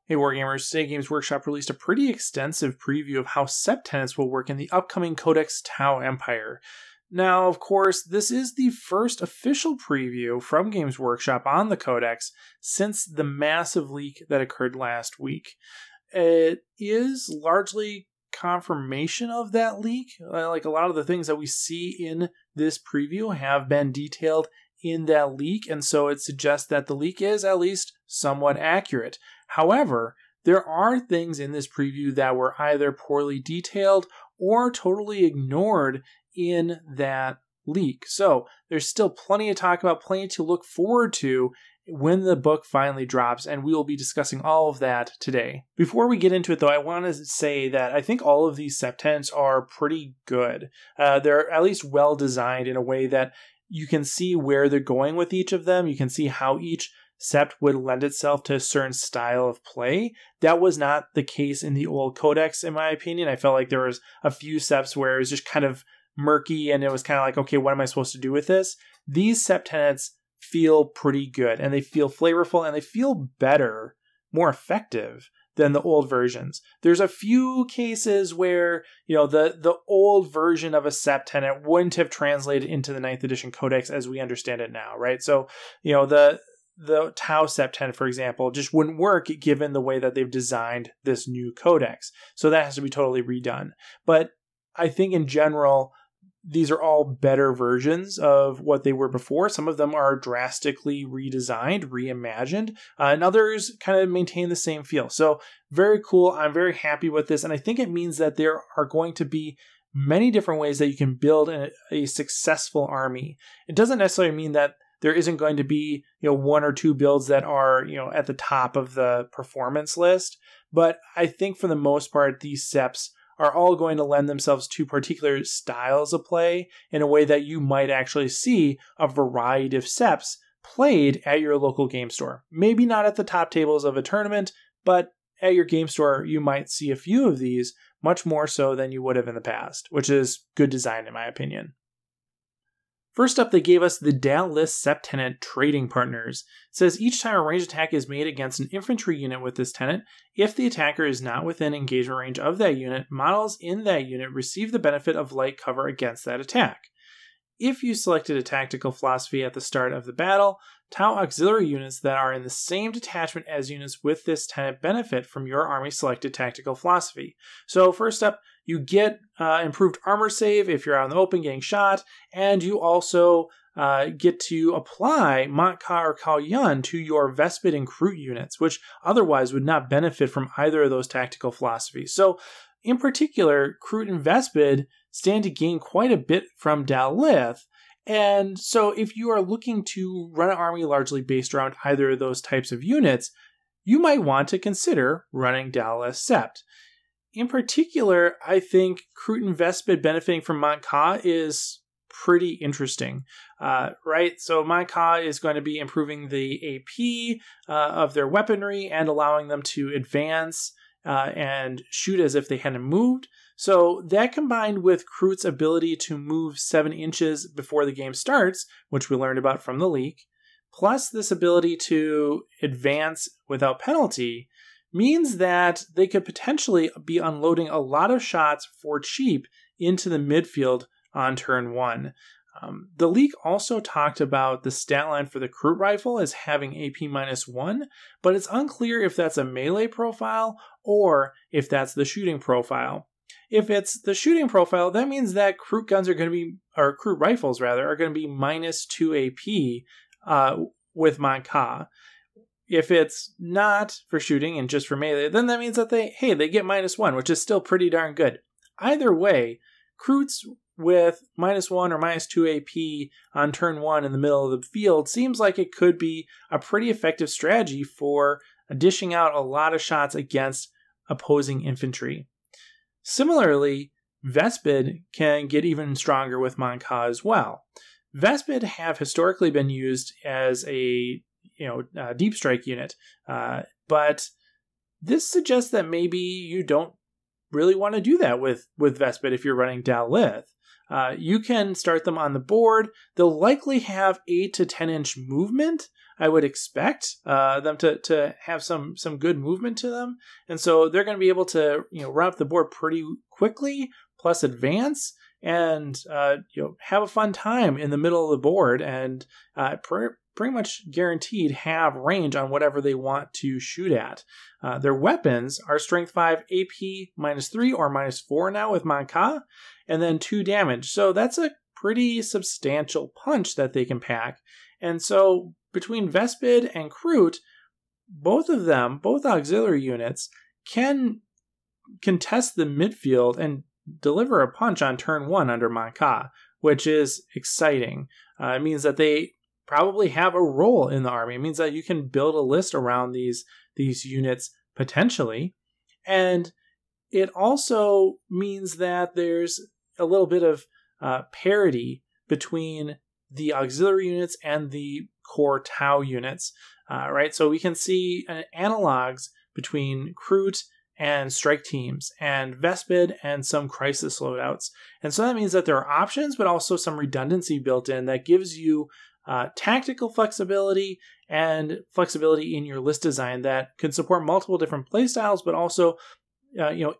Hey Wargamers, today Games Workshop released a pretty extensive preview of how Sept Tenets will work in the upcoming Codex Tau Empire. Now, of course, this is the first official preview from Games Workshop on the Codex since the massive leak that occurred last week. It is largely confirmation of that leak. Like a lot of the things that we see in this preview have been detailed in that leak, and so it suggests that the leak is at least somewhat accurate. However, there are things in this preview that were either poorly detailed or totally ignored in that leak. So there's still plenty to talk about, plenty to look forward to when the book finally drops, and we will be discussing all of that today. Before we get into it, though, I want to say that I think all of these Sept Tenets are pretty good. They're at least well designed in a way that you can see where they're going with each of them. You can see how each Sept would lend itself to a certain style of play. That was not the case in the old Codex, in my opinion. I felt like there was a few Septs where it was just kind of murky, and it was kind of like, okay, what am I supposed to do with this? These Sept Tenets feel pretty good, and they feel flavorful, and they feel better, more effective than the old versions. There's a few cases where, the old version of a Sept Tenet wouldn't have translated into the 9th edition Codex as we understand it now, right? So, the Tau Sept Tenet, for example, just wouldn't work given the way that they've designed this new Codex. So that has to be totally redone. But I think in general, these are all better versions of what they were before. Some of them are drastically redesigned, reimagined, and others kind of maintain the same feel. So very cool. I'm very happy with this. And I think it means that there are going to be many different ways that you can build a successful army. It doesn't necessarily mean that there isn't going to be, one or two builds that are, at the top of the performance list. But I think for the most part, these Seps are all going to lend themselves to particular styles of play in a way that you might actually see a variety of Seps played at your local game store. Maybe not at the top tables of a tournament, but at your game store, you might see a few of these, much more so than you would have in the past, which is good design in my opinion. First up, they gave us the Dallas Sep Tenet Trading Partners. It says each time a ranged attack is made against an infantry unit with this tenet, if the attacker is not within engagement range of that unit, models in that unit receive the benefit of light cover against that attack. If you selected a tactical philosophy at the start of the battle, Tau auxiliary units that are in the same detachment as units with this tenet benefit from your army's selected tactical philosophy. So first up, you get improved armor save if you're out in the open getting shot, and you also get to apply Mont-Ka or Kal-Yun to your Vespid and Kroot units, which otherwise would not benefit from either of those tactical philosophies. So in particular, Kroot and Vespid stand to gain quite a bit from Dalith. And so if you are looking to run an army largely based around either of those types of units, you might want to consider running Dalith Sept. In particular, I think Kroot and Vespid benefiting from Mont-Ka is pretty interesting, right? So Mont-Ka is going to be improving the AP of their weaponry and allowing them to advance and shoot as if they hadn't moved. So that combined with Kroot's ability to move 7 inches before the game starts, which we learned about from the leak, plus this ability to advance without penalty, means that they could potentially be unloading a lot of shots for cheap into the midfield on turn 1. The leak also talked about the stat line for the Kroot rifle as having AP -1, but it's unclear if that's a melee profile or if that's the shooting profile. If it's the shooting profile, that means that Kroot guns are going to be, or Kroot rifles rather, are going to be -2 AP with Mont-Ka. If it's not for shooting and just for melee, then that means that they get -1, which is still pretty darn good. Either way, Kroots with -1 or -2 AP on turn 1 in the middle of the field seems like it could be a pretty effective strategy for dishing out a lot of shots against opposing infantry. Similarly, Vespid can get even stronger with Mont-Ka as well. Vespid have historically been used as a deep strike unit, but this suggests that maybe you don't really want to do that with Vespid if you're running Dalith. You can start them on the board. They'll likely have 8 to 10 inch movement. I would expect them to have some good movement to them. And so they're going to be able to run up the board pretty quickly, plus advance, and have a fun time in the middle of the board, and pretty much guaranteed have range on whatever they want to shoot at. Their weapons are Strength 5, AP -3 or -4 now with Manka, and then 2 damage. So that's a pretty substantial punch that they can pack. And so between Vespid and Kroot, both auxiliary units, can contest the midfield and deliver a punch on turn 1 under Manka, which is exciting. It means that they probably have a role in the army. It means that you can build a list around these units potentially. And it also means that there's a little bit of parity between the auxiliary units and the core Tau units, right? So we can see analogs between Kroot and strike teams, and Vespid and some crisis loadouts. And so that means that there are options, but also some redundancy built in that gives you tactical flexibility and flexibility in your list design that can support multiple different playstyles, but also,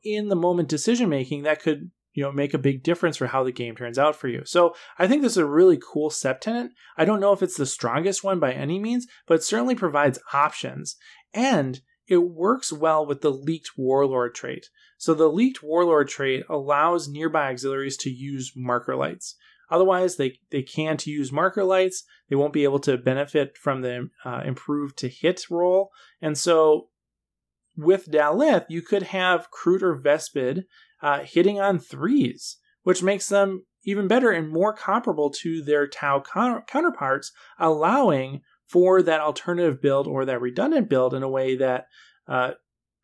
in the moment decision making that could, make a big difference for how the game turns out for you. So I think this is a really cool Sept Tenet. I don't know if it's the strongest one by any means, but it certainly provides options. And it works well with the Leaked Warlord trait. So the Leaked Warlord trait allows nearby auxiliaries to use marker lights. Otherwise, they can't use marker lights. They won't be able to benefit from the improved to hit roll. And so with Dalith, you could have Kroot or Vespid hitting on 3s, which makes them even better and more comparable to their Tau counterparts, allowing for that alternative build or that redundant build in a way that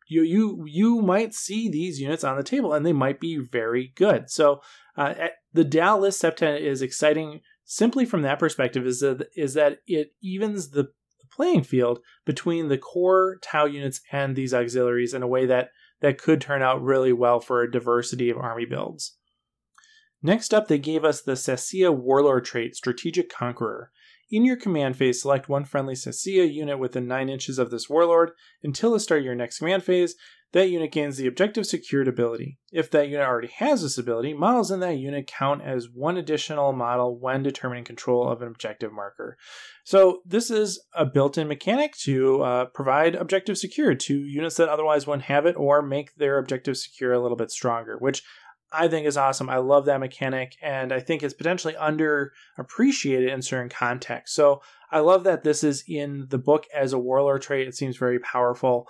you might see these units on the table, and they might be very good. So the Dalith Sept Tenet is exciting simply from that perspective, is that it evens the playing field between the core Tau units and these auxiliaries in a way that could turn out really well for a diversity of army builds. Next up, they gave us the Sesia Warlord trait, Strategic Conqueror. In your command phase, select one friendly Sesia unit within 9 inches of this warlord. Until the start of your next command phase, that unit gains the Objective Secured ability. If that unit already has this ability, models in that unit count as one additional model when determining control of an objective marker. So this is a built-in mechanic to provide Objective Secured to units that otherwise wouldn't have it, or make their Objective Secure a little bit stronger, which I think is awesome. I love that mechanic, and I think it's potentially underappreciated in certain contexts. So I love that this is in the book as a warlord trait. It seems very powerful,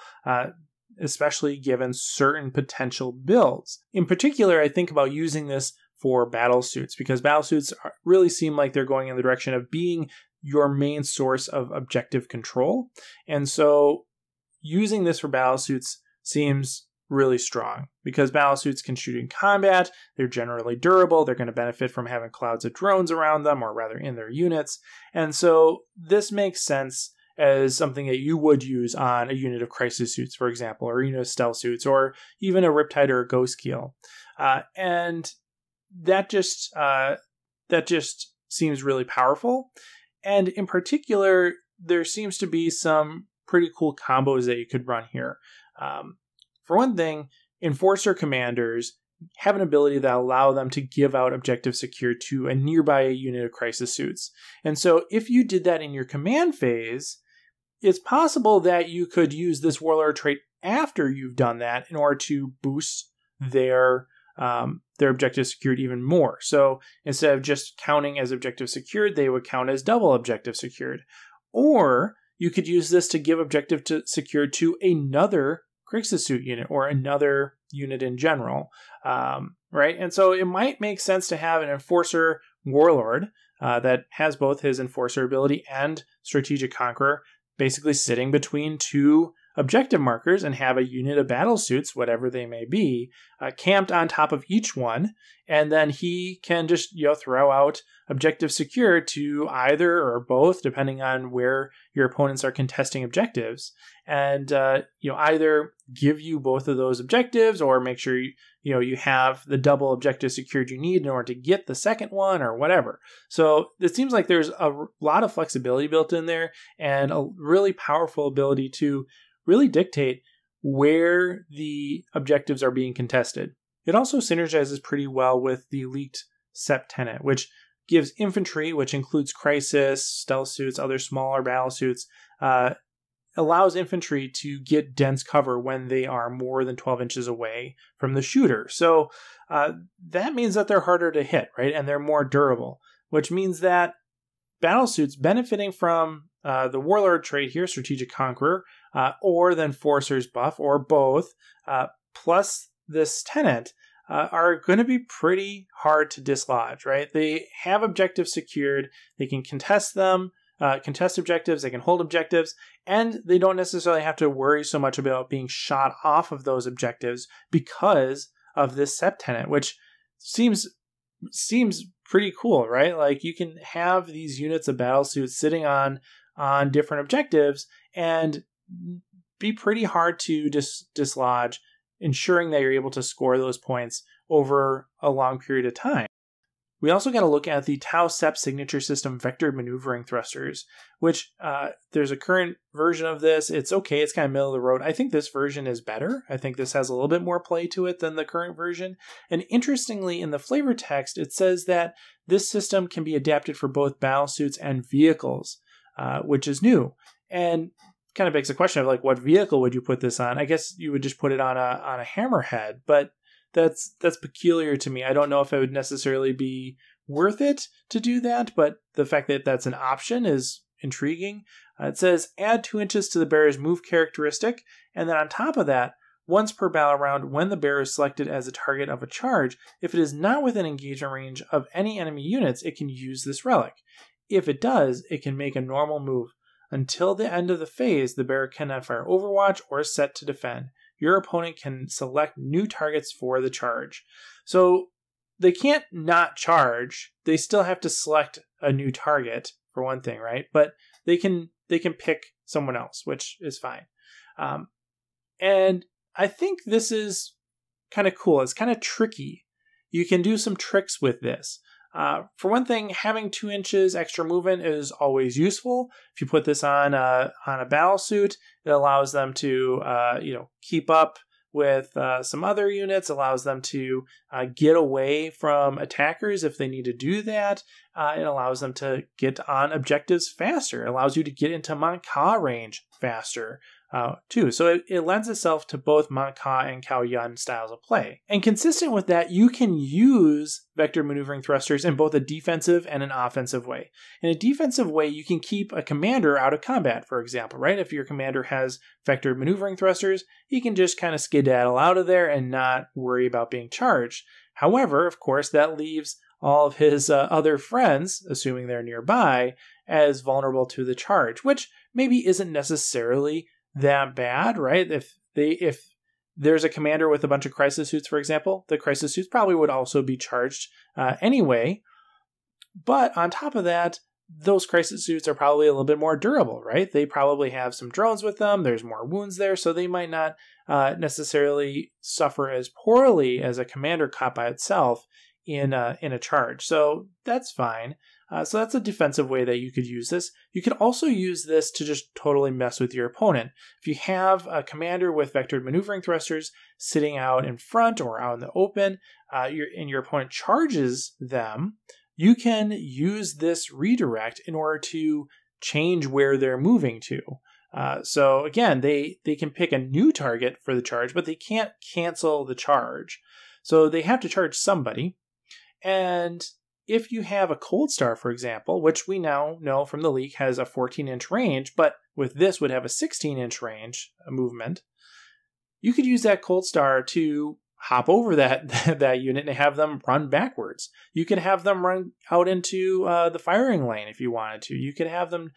especially given certain potential builds. In particular, I think about using this for battle suits, because battle suits really seem like they're going in the direction of being your main source of objective control. And so using this for battle suits seems really strong, because battle suits can shoot in combat, they're generally durable, they're going to benefit from having clouds of drones around them, or rather in their units. And so this makes sense as something that you would use on a unit of crisis suits, for example, or a unit of stealth suits, or even a Riptide or a Ghost Keel. And that just seems really powerful. And in particular, there seems to be some pretty cool combos that you could run here. For one thing, Enforcer commanders have an ability that allow them to give out Objective Secure to a nearby unit of crisis suits. And so if you did that in your command phase, it's possible that you could use this warlord trait after you've done that in order to boost their Objective Secured even more. So instead of just counting as Objective Secured, they would count as double Objective Secured. Or you could use this to give Objective Secured to another crisis suit unit or another unit in general, right? And so it might make sense to have an Enforcer Warlord that has both his Enforcer ability and Strategic Conqueror basically sitting between two objective markers and have a unit of battle suits, whatever they may be, camped on top of each one. And then he can just, throw out objective secure to either or both, depending on where your opponents are contesting objectives. And, either give you both of those objectives or make sure you have the double objective secured you need in order to get the second one or whatever. So it seems like there's a lot of flexibility built in there and a really powerful ability to really dictate where the objectives are being contested. It also synergizes pretty well with the leaked Sept Tenet, which gives infantry, which includes crisis, stealth suits, other smaller battle suits, allows infantry to get dense cover when they are more than 12 inches away from the shooter. So that means that they're harder to hit, right? And they're more durable, which means that battle suits benefiting from the Warlord trait here, Strategic Conqueror, or then Forcer's buff, or both, plus this Tenet, are going to be pretty hard to dislodge, right? They have objectives secured, they can contest them, contest objectives, they can hold objectives, and they don't necessarily have to worry so much about being shot off of those objectives because of this Sept Tenet, which seems pretty cool, right? Like, you can have these units of battle suits sitting on different objectives and be pretty hard to dislodge, ensuring that you're able to score those points over a long period of time. We also got to look at the Tau Sep signature system vector maneuvering thrusters, which there's a current version of this. It's okay. It's kind of middle of the road. I think this version is better. I think this has a little bit more play to it than the current version. And interestingly, in the flavor text, it says that this system can be adapted for both battle suits and vehicles, which is new. And kind of begs the question of, like, what vehicle would you put this on? I guess you would just put it on a hammerhead, but that's peculiar to me. I don't know if it would necessarily be worth it to do that, but the fact that that's an option is intriguing. It says add 2 inches to the bearer's move characteristic, and then on top of that, once per battle round, when the bearer is selected as a target of a charge, if it is not within engagement range of any enemy units, it can use this relic. If it does, it can make a normal move. Until the end of the phase, the bearer cannot fire Overwatch or set to defend. Your opponent can select new targets for the charge. So they can't not charge. They still have to select a new target, for one thing, right? But they can pick someone else, which is fine. And I think this is kind of cool. It's kind of tricky. You can do some tricks with this. For one thing, having 2 inches extra movement is always useful. If you put this on a battle suit, it allows them to keep up with some other units, allows them to get away from attackers if they need to do that. It allows them to get on objectives faster. It allows you to get into Manka range faster. Too. So it lends itself to both Manka and Cao Yun styles of play. And consistent with that, you can use vector maneuvering thrusters in both a defensive and an offensive way. In a defensive way, you can keep a commander out of combat, for example, right? If your commander has vector maneuvering thrusters, he can just kind of skedaddle out of there and not worry about being charged. However, of course, that leaves all of his other friends, assuming they're nearby, as vulnerable to the charge, which maybe isn't necessarily that bad, right? If there's a commander with a bunch of crisis suits, for example, the crisis suits probably would also be charged anyway. But on top of that, those crisis suits are probably a little bit more durable, right? They probably have some drones with them. There's more wounds there, so they might not necessarily suffer as poorly as a commander caught by itself in a charge. So that's fine. So that's a defensive way that you could use this. You could also use this to just totally mess with your opponent. If you have a commander with vectored maneuvering thrusters sitting out in front or out in the open, and your opponent charges them, you can use this redirect in order to change where they're moving to. So again, they can pick a new target for the charge, but they can't cancel the charge. So they have to charge somebody. And if you have a Cold Star, for example, which we now know from the leak has a 14-inch range, but with this would have a 16-inch range movement, you could use that Cold Star to hop over that unit and have them run backwards. You could have them run out into the firing lane if you wanted to. You could have them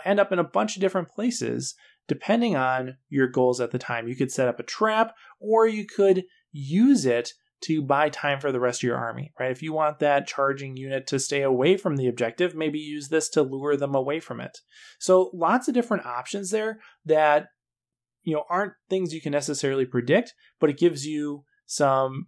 end up in a bunch of different places depending on your goals at the time. You could set up a trap, or you could use it to buy time for the rest of your army, right? If you want that charging unit to stay away from the objective, maybe use this to lure them away from it. So lots of different options there that, aren't things you can necessarily predict, but it gives you some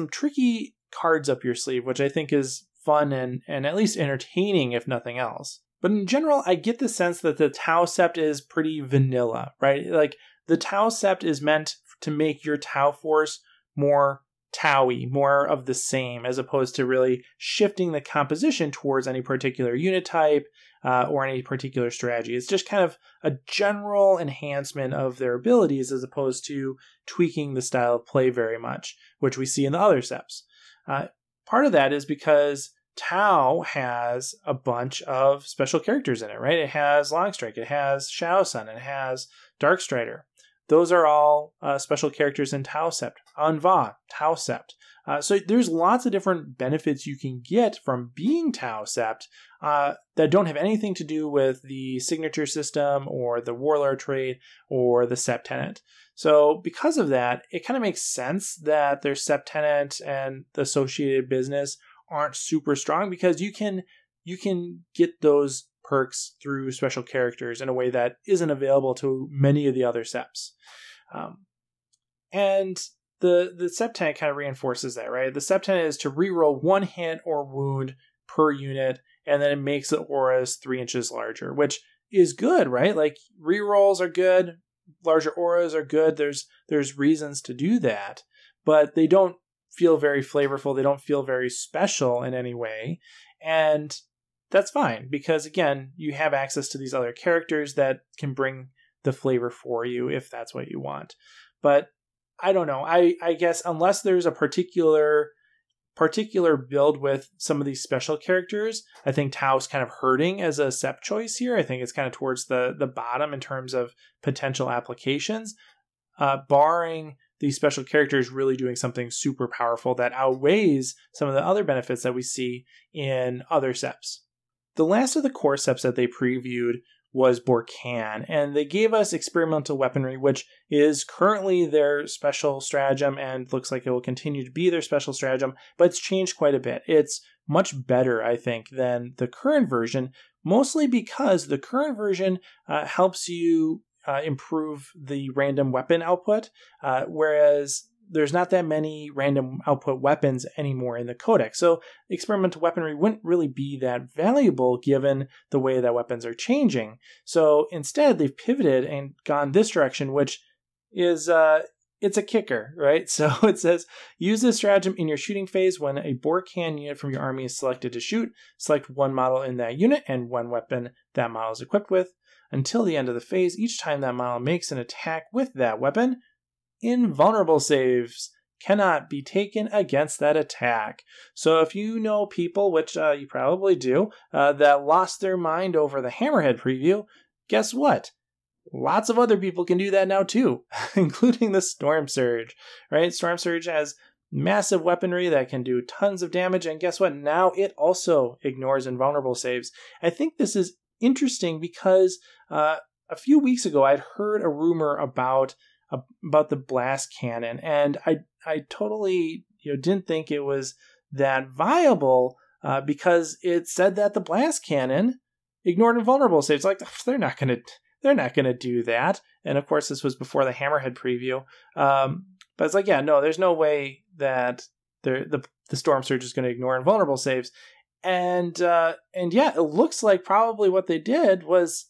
tricky cards up your sleeve, which I think is fun and at least entertaining, if nothing else. But in general, I get the sense that the Tau Sept is pretty vanilla, right? Like the Tau Sept is meant to make your Tau force more Tau-y, more of the same, as opposed to really shifting the composition towards any particular unit type or any particular strategy. It's just kind of a general enhancement of their abilities as opposed to tweaking the style of play very much, which we see in the other Seps. Part of that is because Tau has a bunch of special characters in it, right? It has Longstrike, it has Shadow Sun, it has Darkstrider. Those are all special characters in Tau Sept. Anva, Tau Sept. So there's lots of different benefits you can get from being Tau Sept that don't have anything to do with the signature system or the Warlord trait or the Sept Tenet. So because of that, it kind of makes sense that their Sept Tenet and the associated business aren't super strong, because you can get those perks through special characters in a way that isn't available to many of the other Seps. And the Sept Tenet kind of reinforces that, right? The Sept Tenet is to reroll 1 hit or wound per unit, and then it makes the auras 3 inches larger, which is good, right? Like rerolls are good, larger auras are good. There's reasons to do that, but they don't feel very flavorful. They don't feel very special in any way. And that's fine, because again, you have access to these other characters that can bring the flavor for you if that's what you want. But I don't know. I guess unless there's a particular build with some of these special characters, I think Tau's kind of hurting as a Sep choice here. I think it's kind of towards the bottom in terms of potential applications, barring these special characters really doing something super powerful that outweighs some of the other benefits that we see in other Seps. The last of the core Seps that they previewed was Borkan, and they gave us experimental weaponry, which is currently their special stratagem and looks like it will continue to be their special stratagem, but it's changed quite a bit. It's much better, I think, than the current version, mostly because the current version helps you improve the random weapon output, whereas there's not that many random output weapons anymore in the Codex. So experimental weaponry wouldn't really be that valuable given the way that weapons are changing. So instead, they've pivoted and gone this direction, which is it's a kicker, right? So it says, use this stratagem in your shooting phase. When a Borkan unit from your army is selected to shoot, select 1 model in that unit and 1 weapon that model is equipped with. Until the end of the phase, each time that model makes an attack with that weapon, invulnerable saves cannot be taken against that attack. So if you know people, which you probably do, that lost their mind over the Hammerhead preview, guess what? Lots of other people can do that now too, including the Storm Surge, right? Storm Surge has massive weaponry that can do tons of damage, and guess what? Now it also ignores invulnerable saves. I think this is interesting because a few weeks ago I'd heard a rumor about the blast cannon, and I totally didn't think it was that viable because it said that the blast cannon ignored invulnerable saves. Like, they're not gonna do that. And of course, this was before the Hammerhead preview. But it's like, yeah, no, there's no way that the Storm Surge is going to ignore invulnerable saves. And yeah, it looks like probably what they did was,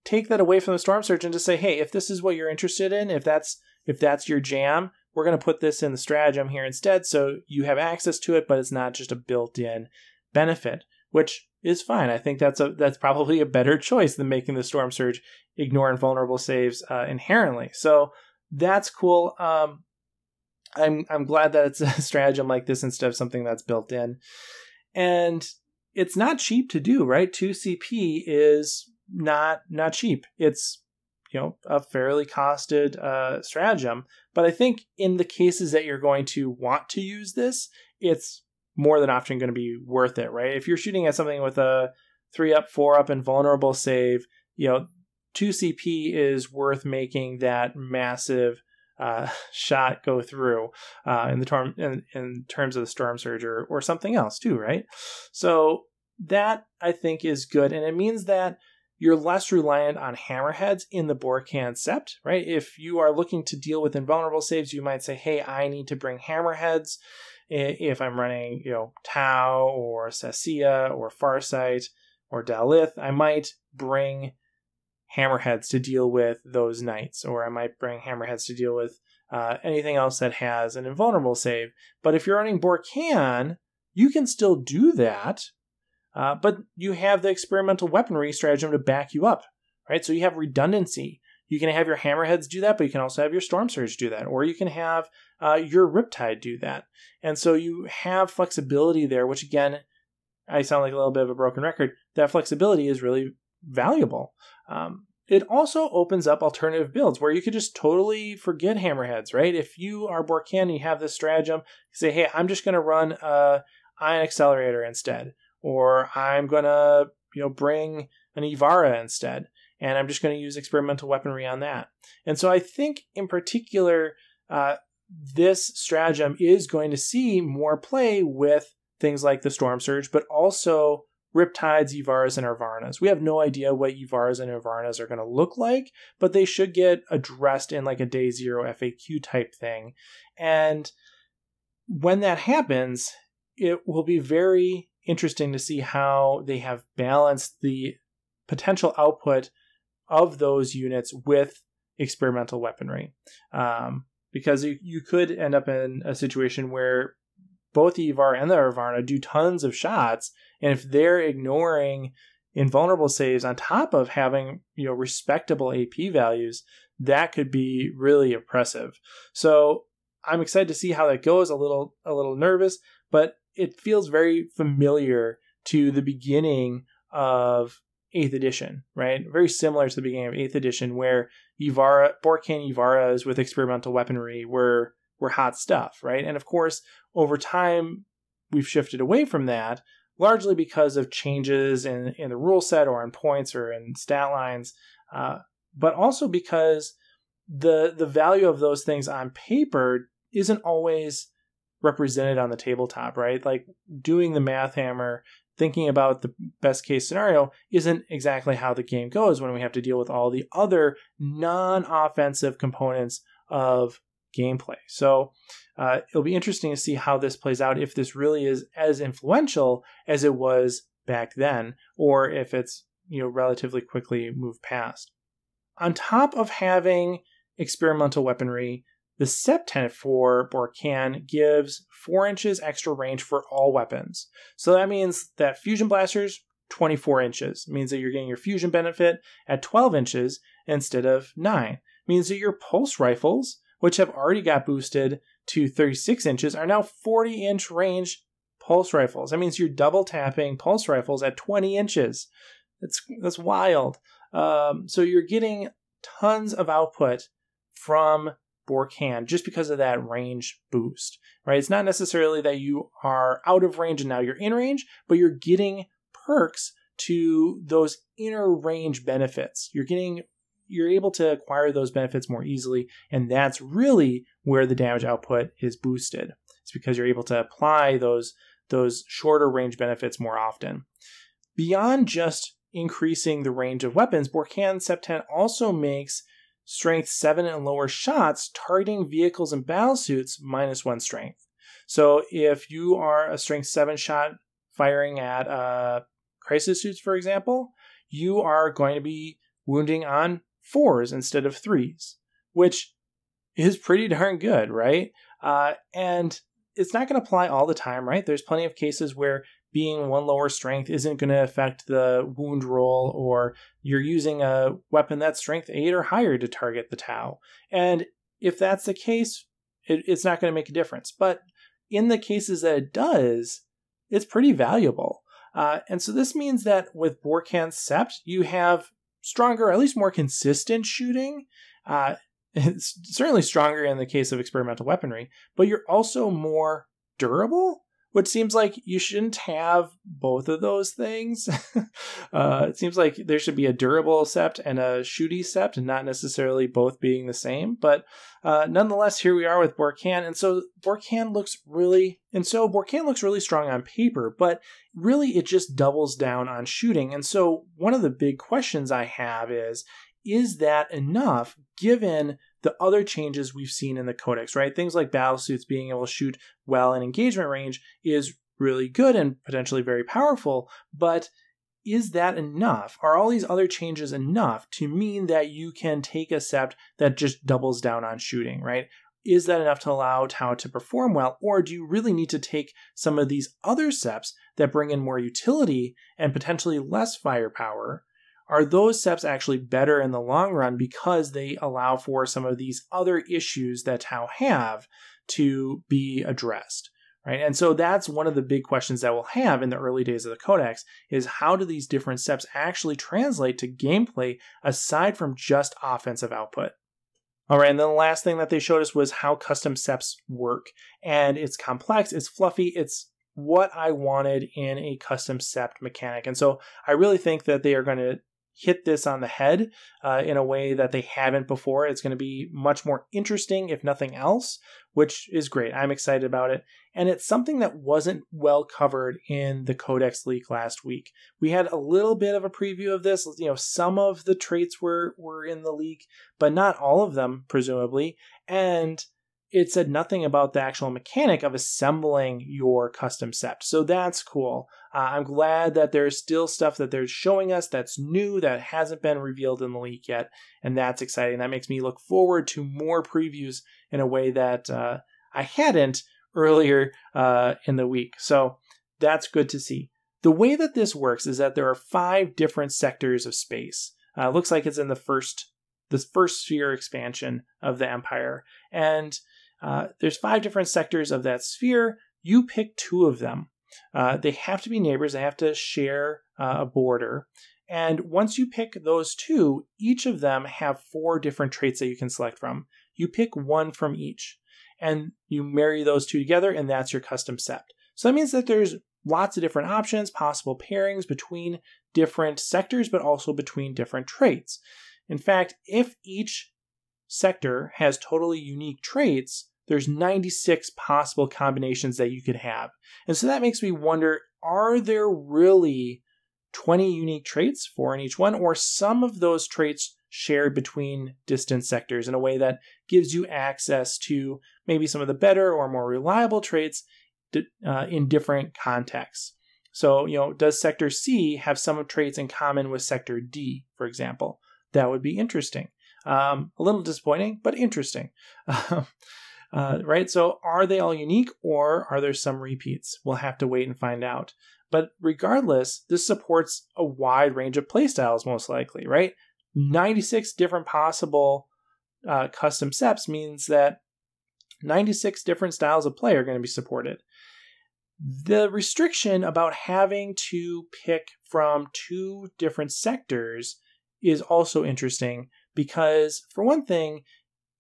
take that away from the Storm Surge and just say, hey, if this is what you're interested in, if that's your jam, we're going to put this in the stratagem here instead, so you have access to it, but it's not just a built-in benefit, which is fine. I think that's probably a better choice than making the Storm Surge ignore invulnerable saves inherently. So that's cool. I'm glad that it's a stratagem like this instead of something that's built in. And it's not cheap to do, right? 2 CP is not cheap. It's a fairly costed stratagem, but I think in the cases that you're going to want to use this, it's more than often going to be worth it, right? If you're shooting at something with a 3-up, 4-up invulnerable save, 2 CP is worth making that massive shot go through in terms of the Storm Surge or something else too, right? So that I think is good, and it means that you're less reliant on hammerheads in the Borkan Sept, right? If you are looking to deal with invulnerable saves, you might say, hey, I need to bring hammerheads. If I'm running, Tau or Sasia or Farsight or Dalith, I might bring hammerheads to deal with those knights, or I might bring hammerheads to deal with anything else that has an invulnerable save. But if you're running Borkan, you can still do that, but you have the experimental weaponry stratagem to back you up, right? So you have redundancy. You can have your hammerheads do that, but you can also have your Storm Surge do that, or you can have your Riptide do that. And so you have flexibility there, which again, I sound like a little bit of a broken record. That flexibility is really valuable. It also opens up alternative builds where you could just totally forget hammerheads, right? If you are Borkan and you have this stratagem, you say, hey, I'm just going to run Ion Accelerator instead, or I'm going to bring an Ivara instead, and I'm just going to use experimental weaponry on that. And so I think in particular, this stratagem is going to see more play with things like the Storm Surge, but also Riptides, Ivaras, and Arvarnas. We have no idea what Ivaras and Arvarnas are going to look like, but they should get addressed in like a day zero FAQ type thing. And when that happens, it will be very interesting to see how they have balanced the potential output of those units with experimental weaponry. Because you could end up in a situation where both the Ivar and the Arvarna do tons of shots, and if they're ignoring invulnerable saves on top of having respectable AP values, that could be really impressive. So I'm excited to see how that goes. A little nervous, but it feels very familiar to the beginning of 8th edition, right? Very similar to the beginning of 8th edition, where Borkan Ivaras with experimental weaponry were hot stuff, right? And of course, over time, we've shifted away from that, largely because of changes in the rule set or in points or in stat lines, but also because the value of those things on paper isn't always represented on the tabletop, right? Like doing the math hammer, thinking about the best case scenario isn't exactly how the game goes when we have to deal with all the other non-offensive components of gameplay. So it'll be interesting to see how this plays out, if this really is as influential as it was back then, or if it's relatively quickly moved past. On top of having experimental weaponry, the Sept Tenet for Borkan gives 4 inches extra range for all weapons. So that means that fusion blasters, 24 inches. It means that you're getting your fusion benefit at 12 inches instead of 9. It means that your pulse rifles, which have already got boosted to 36 inches, are now 40-inch range pulse rifles. That means you're double tapping pulse rifles at 20 inches. That's wild. So you're getting tons of output from Borkan just because of that range boost, right? It's not necessarily that you are out of range and now you're in range, but you're getting perks to those inner range benefits. You're able to acquire those benefits more easily, and that's really where the damage output is boosted. It's because you're able to apply those shorter range benefits more often. Beyond just increasing the range of weapons, Borkan Sept Tenet also makes strength 7 and lower shots targeting vehicles and battlesuits -1 strength. So if you are a strength 7 shot firing at crisis suits, for example, you are going to be wounding on 4s instead of 3s, which is pretty darn good, right? And it's not going to apply all the time, right? There's plenty of cases where being 1 lower strength isn't going to affect the wound roll, or you're using a weapon that's strength 8 or higher to target the Tau. And if that's the case, it's not going to make a difference. But in the cases that it does, it's pretty valuable. And so this means that with Borkan Sept, you have stronger, at least more consistent shooting. It's certainly stronger in the case of experimental weaponry, but you're also more durable, which seems like you shouldn't have both of those things. It seems like there should be a durable Sept and a shooty Sept, and not necessarily both being the same. But nonetheless, here we are with Borkan, and so Borkan looks really strong on paper, but really it just doubles down on shooting. And so one of the big questions I have is that enough given the other changes we've seen in the Codex, right? Things like battlesuits being able to shoot well in engagement range is really good and potentially very powerful, but is that enough? Are all these other changes enough to mean that you can take a Sept that just doubles down on shooting, right? Is that enough to allow Tau to perform well, or do you really need to take some of these other Septs that bring in more utility and potentially less firepower? Are those Septs actually better in the long run because they allow for some of these other issues that Tau have to be addressed, right? And so that's one of the big questions that we'll have in the early days of the Codex is how do these different Septs actually translate to gameplay aside from just offensive output? All right, and then the last thing that they showed us was how custom Septs work. And it's complex, it's fluffy, it's what I wanted in a custom Sept mechanic. And so I really think that they are going to hit this on the head in a way that they haven't before. It's going to be much more interesting, if nothing else, which is great. I'm excited about it. And it's something that wasn't well covered in the Codex leak last week. We had a little bit of a preview of this. Some of the traits were in the leak, but not all of them, presumably. And it said nothing about the actual mechanic of assembling your custom Sept. So that's cool. I'm glad that there's still stuff that they're showing us that's new, that hasn't been revealed in the leak yet. And that's exciting. That makes me look forward to more previews in a way that I hadn't earlier in the week. So that's good to see. The way that this works is that there are 5 different sectors of space. Looks like it's in the first sphere expansion of the Empire. And there's 5 different sectors of that sphere. You pick 2 of them. They have to be neighbors. They have to share a border. And once you pick those 2, each of them have 4 different traits that you can select from. You pick 1 from each. And you marry those 2 together, and that's your custom Sept. So that means that there's lots of different options, possible pairings between different sectors, but also between different traits. In fact, if each sector has totally unique traits, there's 96 possible combinations that you could have. And so that makes me wonder, are there really 20 unique traits, 4 in each one, or some of those traits shared between distant sectors in a way that gives you access to maybe some of the better or more reliable traits in different contexts? So, does Sector C have some traits in common with Sector D, for example? That would be interesting. A little disappointing, but interesting. Right? So are they all unique, or are there some repeats? We'll have to wait and find out. But regardless, this supports a wide range of playstyles, most likely, right? 96 different possible custom Septs means that 96 different styles of play are going to be supported. The restriction about having to pick from 2 different sectors is also interesting because, for one thing,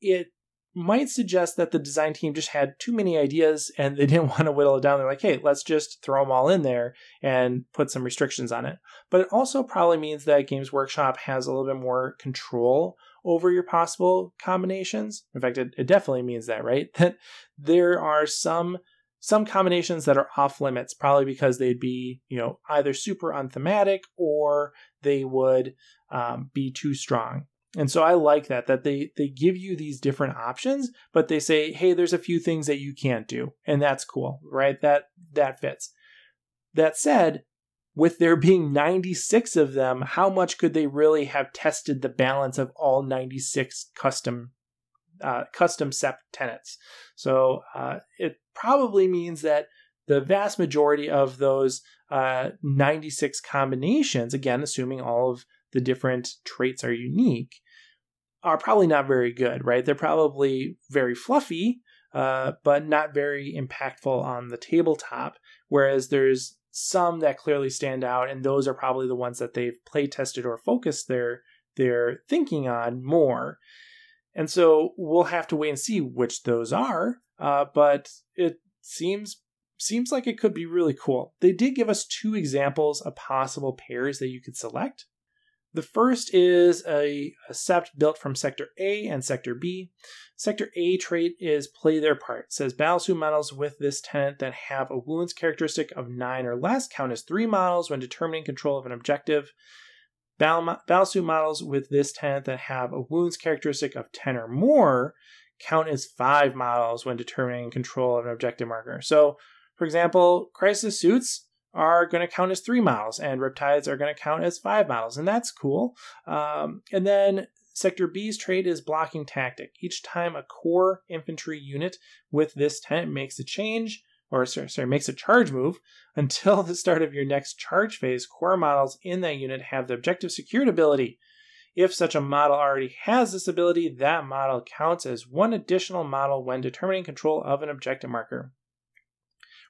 it might suggest that the design team just had too many ideas and they didn't want to whittle it down. They're like, hey, let's just throw them all in there and put some restrictions on it. But it also probably means that Games Workshop has a little bit more control over your possible combinations. In fact, it definitely means that, right? That there are some combinations that are off limits, probably because they'd be, either super unthematic or they would be too strong. And so I like that they give you these different options, but they say, hey, there's a few things that you can't do. And that's cool, right? That fits. That said, with there being 96 of them, how much could they really have tested the balance of all 96 custom Sept tenets? So it probably means that the vast majority of those 96 combinations, again, assuming all of the different traits are unique, are probably not very good, right? They're probably very fluffy, but not very impactful on the tabletop, whereas there's some that clearly stand out, and those are probably the ones that they've play tested or focused their thinking on more. And so we'll have to wait and see which those are, but it seems seems like it could be really cool. They did give us 2 examples of possible pairs that you could select. The first is a Sept built from Sector A and Sector B. Sector A trait is play their part. It says battlesuit models with this tenet that have a wounds characteristic of 9 or less count as 3 models when determining control of an objective. Battlesuit models with this tenet that have a wounds characteristic of 10 or more count as 5 models when determining control of an objective marker. So, for example, crisis suits are going to count as 3 models, and riptides are going to count as 5 models, and that's cool. And then Sector B's trait is blocking tactic. Each time a core infantry unit with this tenet makes a makes a charge move, until the start of your next charge phase, core models in that unit have the objective secured ability. If such a model already has this ability, that model counts as 1 additional model when determining control of an objective marker.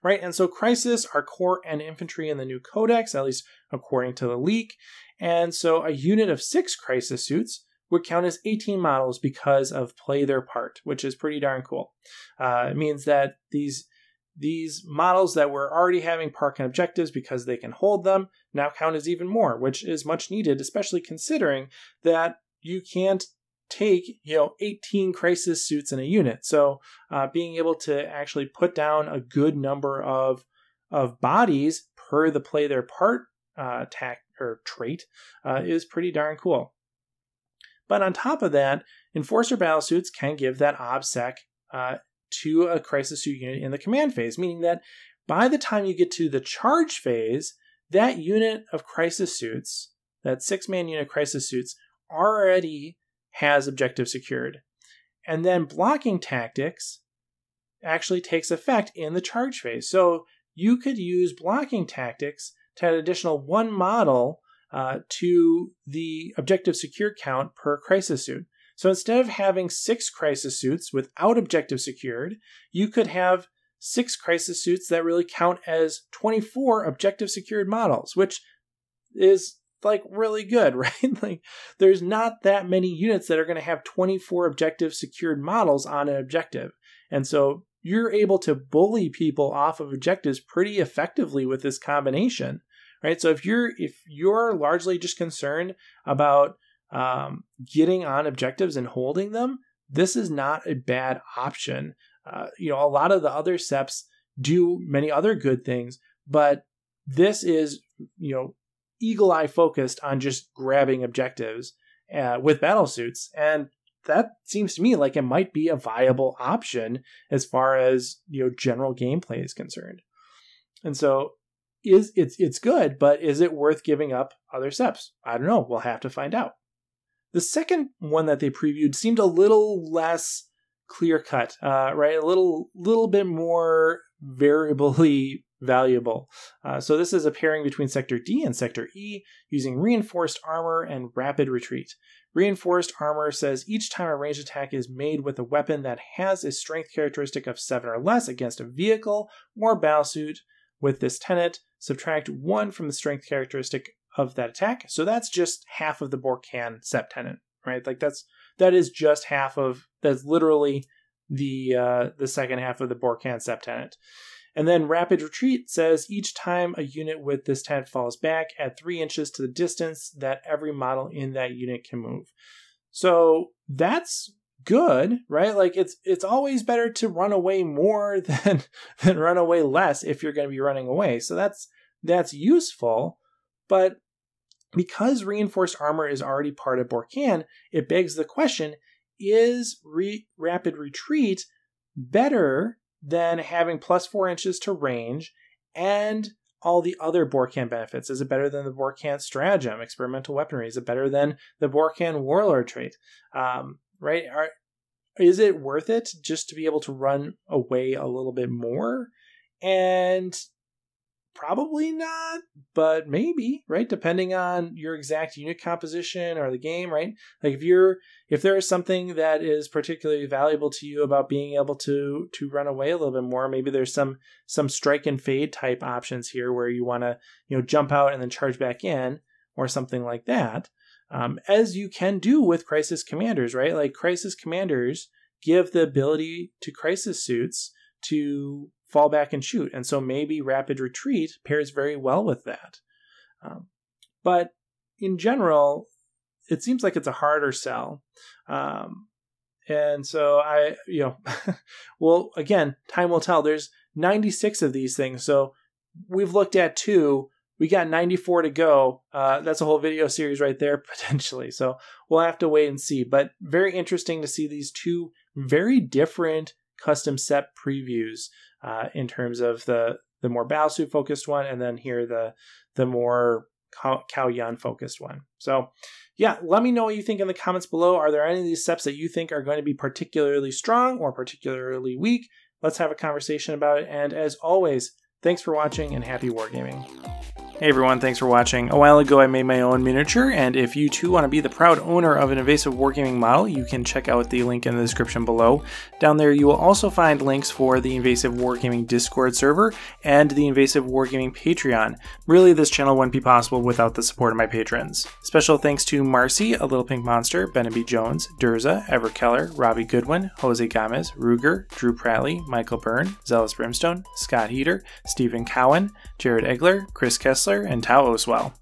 Right, and so Crisis are core and infantry in the new Codex, at least according to the leak. And so a unit of 6 Crisis suits would count as 18 models because of play their part, which is pretty darn cool. It means that these models that were already having park and objectives because they can hold them now count as even more, which is much needed, especially considering that you can't take 18 crisis suits in a unit. So being able to actually put down a good number of bodies per the play their part trait is pretty darn cool. But on top of that, enforcer battlesuits can give that OBSEC to a crisis suit unit in the command phase, meaning that by the time you get to the charge phase, that unit of crisis suits, that 6-man unit crisis suits, already has objective secured. And then blocking tactics actually takes effect in the charge phase. So you could use blocking tactics to add additional 1 model to the objective secured count per crisis suit. So instead of having 6 crisis suits without objective secured, you could have 6 crisis suits that really count as 24 objective secured models, which is like really good, right? Like there's not that many units that are going to have 24 objective secured models on an objective. And so you're able to bully people off of objectives pretty effectively with this combination, right? So if you're largely just concerned about getting on objectives and holding them, this is not a bad option. A lot of the other Seps do many other good things, but this is, eagle eye focused on just grabbing objectives with battle suits. And that seems to me like it might be a viable option as far as, general gameplay is concerned. And so it's good, but is it worth giving up other Seps? I don't know. We'll have to find out. The second one that they previewed seemed a little less clear-cut, right? A little bit more variably valuable. So this is a pairing between Sector D and Sector E using reinforced armor and rapid retreat. Reinforced armor says each time a ranged attack is made with a weapon that has a strength characteristic of 7 or less against a vehicle or battlesuit with this tenet, subtract 1 from the strength characteristic of that attack. So that's just half of the Borcan Sept Tenet, right? Like that is just half of, that's literally the second half of the Borcan Sept Tenet. And then rapid retreat says each time a unit with this tenet falls back, add 3 inches to the distance that every model in that unit can move. So that's good, right? Like it's always better to run away more than run away less if you're going to be running away. So that's useful, but because reinforced armor is already part of Borcan, it begs the question, is rapid retreat better than having plus 4 inches to range and all the other Borcan benefits? Is it better than the Borcan stratagem, experimental weaponry? Is it better than the Borcan warlord trait? Right? Is it worth it just to be able to run away a little bit more? And probably not, but maybe, right? Depending on your exact unit composition or the game, right? Like if there is something that is particularly valuable to you about being able to run away a little bit more, maybe there's some strike and fade type options here where you want to, jump out and then charge back in or something like that. As you can do with crisis commanders, right? Like crisis commanders give the ability to crisis suits to fall back and shoot. And so maybe Rapid Retreat pairs very well with that. But in general, it seems like it's a harder sell. And so well, again, time will tell. There's 96 of these things. So we've looked at 2. We got 94 to go. That's a whole video series right there, potentially. So we'll have to wait and see. But very interesting to see these 2 very different custom Sep previews in terms of the more battlesuit focused one, and then here the more Cao Yan focused one. So yeah, let me know what you think in the comments below. Are there any of these Seps that you think are going to be particularly strong or particularly weak? Let's have a conversation about it. And as always, thanks for watching and happy wargaming. Hey everyone, thanks for watching. A while ago I made my own miniature, and if you too want to be the proud owner of an Invasive Wargaming model, you can check out the link in the description below. Down there you will also find links for the Invasive Wargaming Discord server and the Invasive Wargaming Patreon. Really, this channel wouldn't be possible without the support of my patrons. Special thanks to Marcy, A Little Pink Monster, Benaby Jones, Durza, Ever Keller, Robbie Goodwin, Jose Gomez, Ruger, Drew Pratley, Michael Byrne, Zealous Brimstone, Scott Heater, Stephen Cowan, Jared Egler, Chris Kessler, and Tao Oswell.